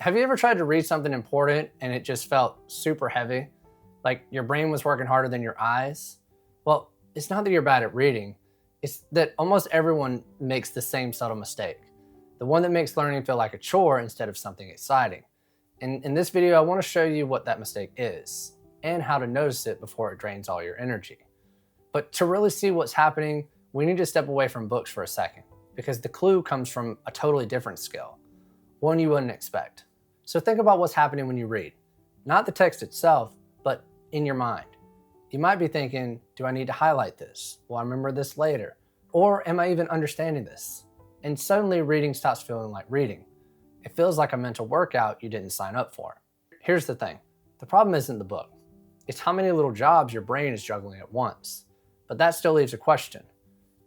Have you ever tried to read something important and it just felt super heavy? Like your brain was working harder than your eyes? Well, it's not that you're bad at reading, it's that almost everyone makes the same subtle mistake. The one that makes learning feel like a chore instead of something exciting. And in this video, I want to show you what that mistake is and how to notice it before it drains all your energy. But to really see what's happening, we need to step away from books for a second, because the clue comes from a totally different skill, one you wouldn't expect. So think about what's happening when you read. Not the text itself, but in your mind. You might be thinking, do I need to highlight this? Will I remember this later? Or am I even understanding this? And suddenly reading stops feeling like reading. It feels like a mental workout you didn't sign up for. Here's the thing. The problem isn't the book. It's how many little jobs your brain is juggling at once. But that still leaves a question.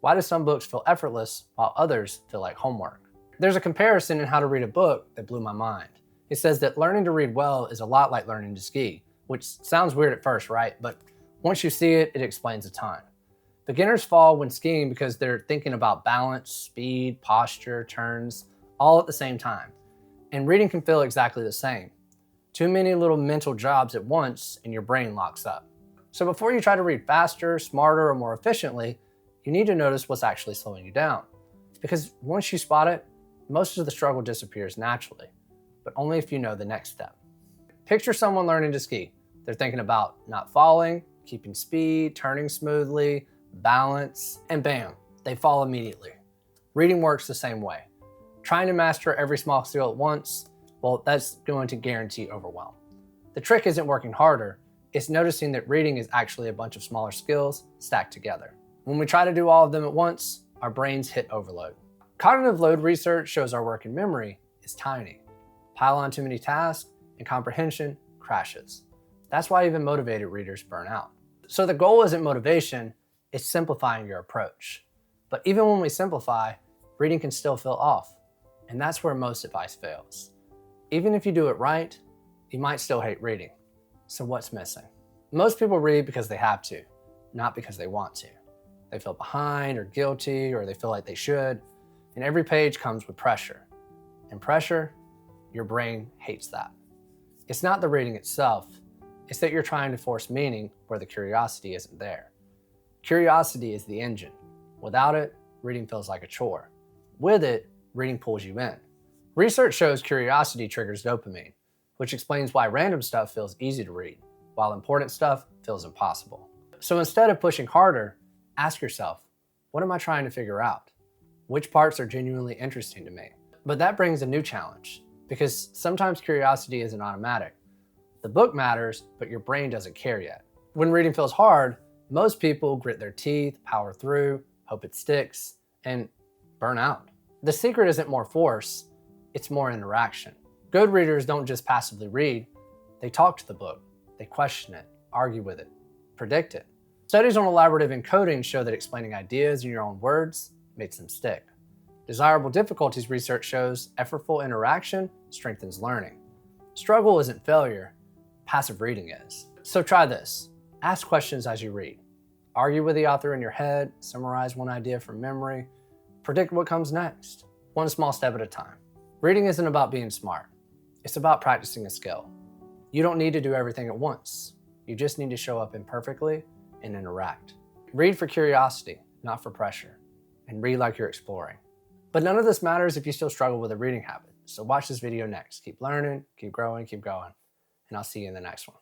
Why do some books feel effortless while others feel like homework? There's a comparison in how to read a book that blew my mind. It says that learning to read well is a lot like learning to ski, which sounds weird at first, right? But once you see it, it explains a ton. Beginners fall when skiing because they're thinking about balance, speed, posture, turns, all at the same time. And reading can feel exactly the same. Too many little mental jobs at once and your brain locks up. So before you try to read faster, smarter, or more efficiently, you need to notice what's actually slowing you down. Because once you spot it, most of the struggle disappears naturally, but only if you know the next step. Picture someone learning to ski. They're thinking about not falling, keeping speed, turning smoothly, balance, and bam, they fall immediately. Reading works the same way. Trying to master every small skill at once, well, that's going to guarantee overwhelm. The trick isn't working harder, it's noticing that reading is actually a bunch of smaller skills stacked together. When we try to do all of them at once, our brains hit overload. Cognitive load research shows our working memory is tiny. Pile on too many tasks and comprehension crashes. That's why even motivated readers burn out. So the goal isn't motivation, it's simplifying your approach. But even when we simplify, reading can still feel off. And that's where most advice fails. Even if you do it right, you might still hate reading. So what's missing? Most people read because they have to, not because they want to. They feel behind or guilty, or they feel like they should. And every page comes with pressure. And pressure, your brain hates that. It's not the reading itself, it's that you're trying to force meaning where the curiosity isn't there. Curiosity is the engine. Without it, reading feels like a chore. With it, reading pulls you in. Research shows curiosity triggers dopamine, which explains why random stuff feels easy to read, while important stuff feels impossible. So instead of pushing harder, ask yourself, what am I trying to figure out? Which parts are genuinely interesting to me? But that brings a new challenge, because sometimes curiosity isn't automatic. The book matters, but your brain doesn't care yet. When reading feels hard, most people grit their teeth, power through, hope it sticks, and burn out. The secret isn't more force, it's more interaction. Good readers don't just passively read, they talk to the book, they question it, argue with it, predict it. Studies on elaborative encoding show that explaining ideas in your own words makes them stick. Desirable difficulties research shows effortful interaction strengthens learning. Struggle isn't failure, passive reading is. So try this. Ask questions as you read. Argue with the author in your head, summarize one idea from memory, predict what comes next, one small step at a time. Reading isn't about being smart. It's about practicing a skill. You don't need to do everything at once. You just need to show up imperfectly and interact. Read for curiosity, not for pressure, and read like you're exploring. But none of this matters if you still struggle with a reading habit. So watch this video next. Keep learning, keep growing, keep going, and I'll see you in the next one.